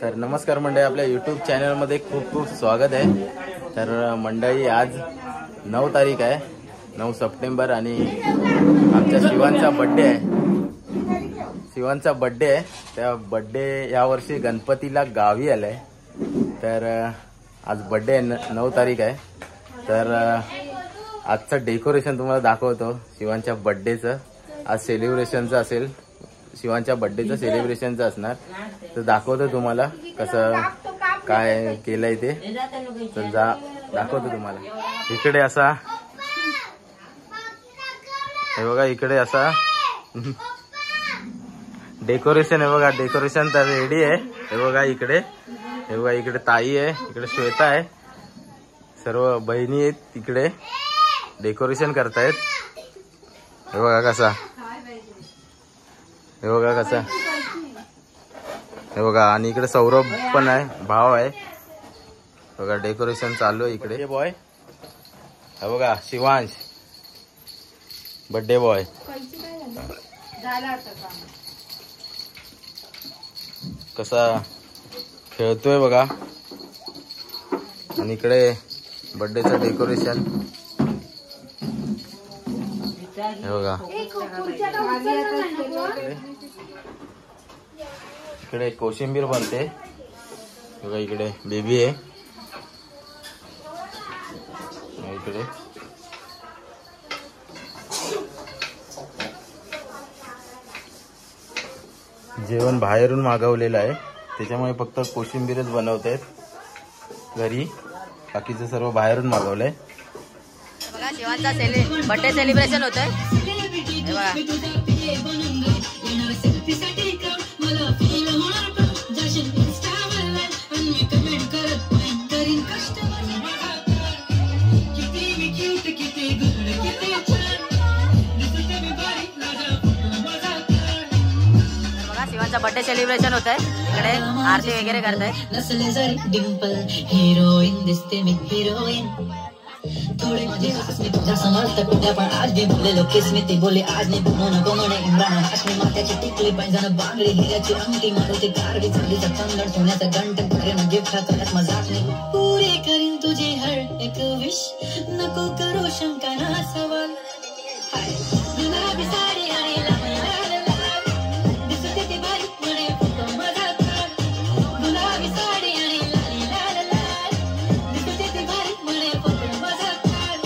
तर नमस्कार मंडळी, आपल्या यूट्यूब चॅनलमध्ये खूप खूप स्वागत आहे। तर मंडळी, आज 9 तारीख आहे, 9 सप्टेंबर आणि आमच्या शिवांचा बर्थडे आहे। शिवांचा बर्थडे आहे। त्या बर्थडे यावर्षी गणपतीला गावी आलाय। तर आज बर्थडे आहे, 9 तारीख आहे। तर आजचं डेकोरेशन तुम्हाला दाखवतो शिवांच्या बर्थडेचं। आज सेलिब्रेशनचं असेल, शिवांच्या बर्थडेचं सेलिब्रेशनचं असणार। तर दाखवतो तुम्हाला कसं काय केलंय ते। तर दाखवतो तुम्हाला। इकडे असा, हे बघा, इकडे असा डेकोरेशन आहे बघा। डेकोरेशन तर रेडी आहे। हे बघा इकडे, हे बघा इकडे ताई आहे, इकडे श्वेता आहे, सर्व बहिणी आहेत, तिकडे डेकोरेशन करतायत। हे बघा कसा, हे बघा कसा, हे बघा। आणि इकडे सौरभ पण आहे, भाव आहे बघा। डेकोरेशन चालू आहे इकडे। बॉय, हे बघा शिवांश बर्थडे बॉय कसा खेळतोय बघा। आणि इकडे बर्थडेचं डेकोरेशन, हे बघा। इकडे कोशिंबीर बनते बघा, इकडे बेबी आहे, इकडे जेवण बाहेरून मागवलेलं आहे, त्याच्यामुळे फक्त कोशिंबीरच बनवतायत घरी, बाकीचं सर्व बाहेरून मागवलंय। बघा शिवांचा बर्थडे सेलिब्रेशन होतंय, हे बघा। शिवांचा बर्थडे सेलिब्रेशन होत आहे, इकडे आरती वगैरे करतायत। डिंपल हिरोइन दिसते मी, हिरोइन थोडे माझे खास मी तुझा समजता कुठल्या, पण आज मी बोलले लोकेश मी ते बोले आज नाही बोलू नको म्हणे। इम्रान हाशमी माथ्याची टिकली, पैंजण बांगडी, हिऱ्याची अंगठी, मारुती कारडी, चांदीचा कंगण, सोन्याचा घंटन, करेन गिफ्ट हा करण्यात मजाक नाही। पुरे करीन तुझी हर एक विश, नको करू शंका ना सवाल। गुलाबी साडी आणि लाल लाल दिसते ती बारीक म्हणे फुटो माझा ताल। गुलाबी साडी आणि लाल लाल दिसते ती बारीक म्हणे फुटो माझा ताल।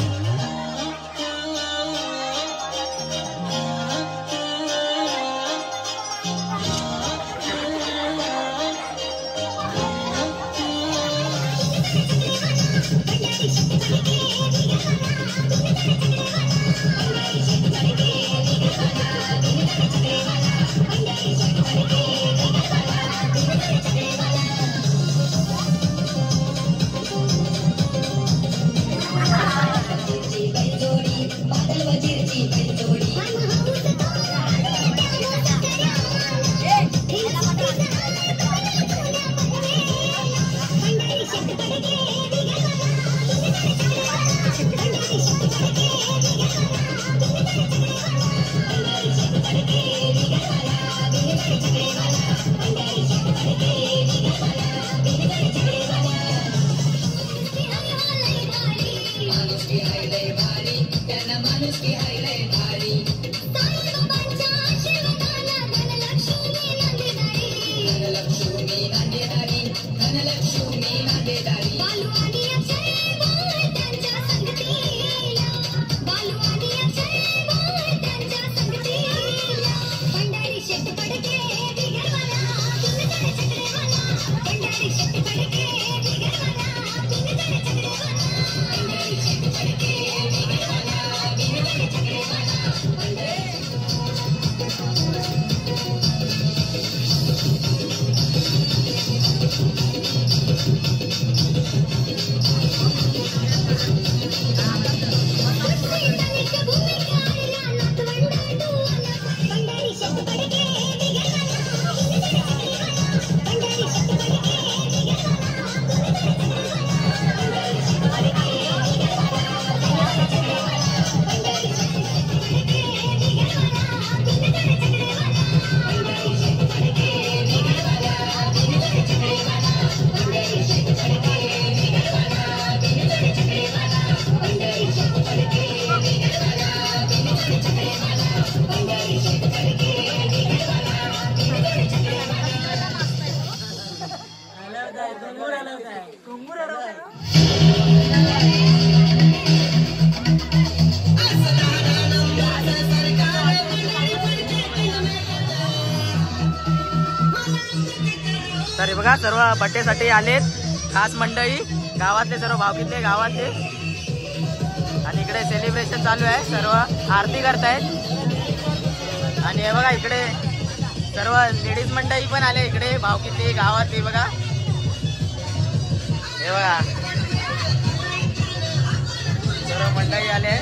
तर बघा सर्व बर्थडे साठी आलेत खास मंडळी, गावातले सर्व भावकीतले गावातले, आणि इकडे सेलिब्रेशन चालू आहे, सर्व आरती करतायत। आणि हे बघा इकडे सर्व लेडीज मंडळी पण आले, इकडे भावकीतली गावातली बघा, हे बघा सर्व मंडळी आले।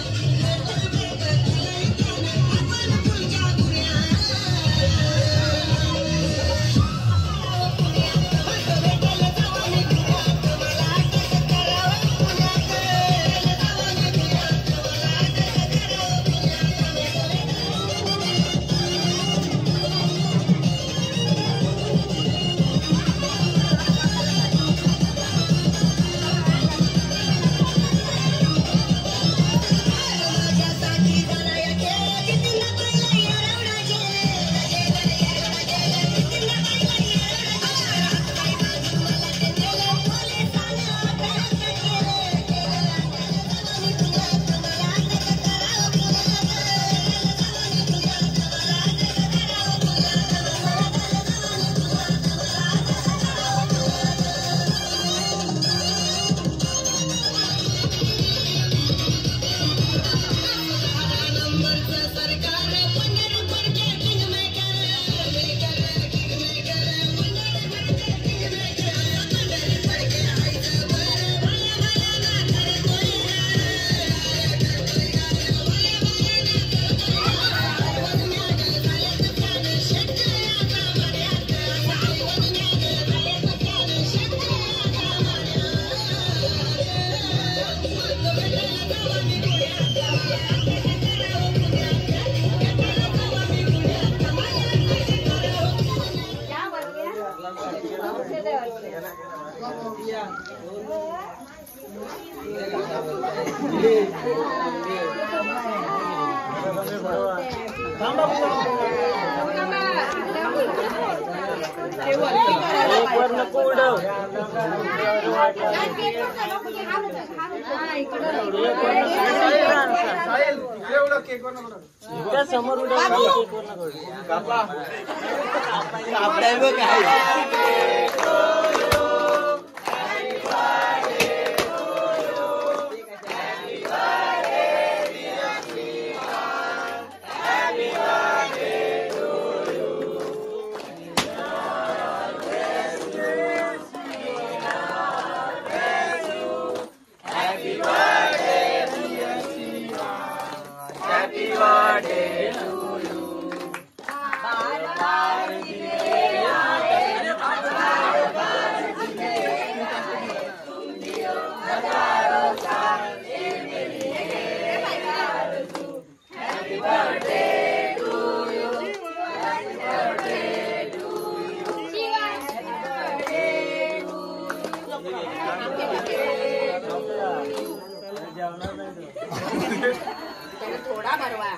थोडा भरवा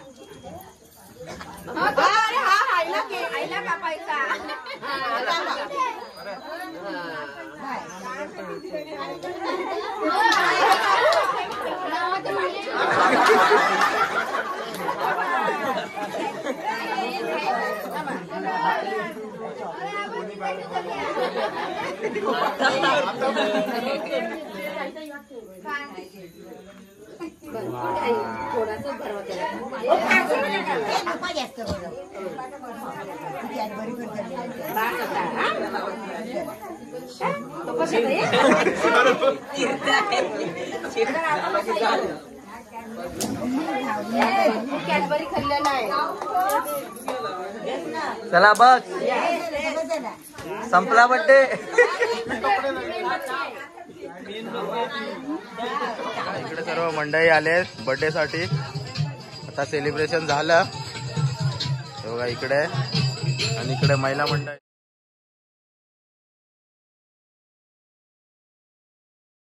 अरे हा आईला कापायचा थोडासा भरवा कॅडबरी खाल्लेला आहे। चला बघ संपला बर्थडे। इकडे सर्व मंडळी आले बर्थडे साठी, आता सेलिब्रेशन झालं बघा इकडे, आणि इकडे महिला मंडळ।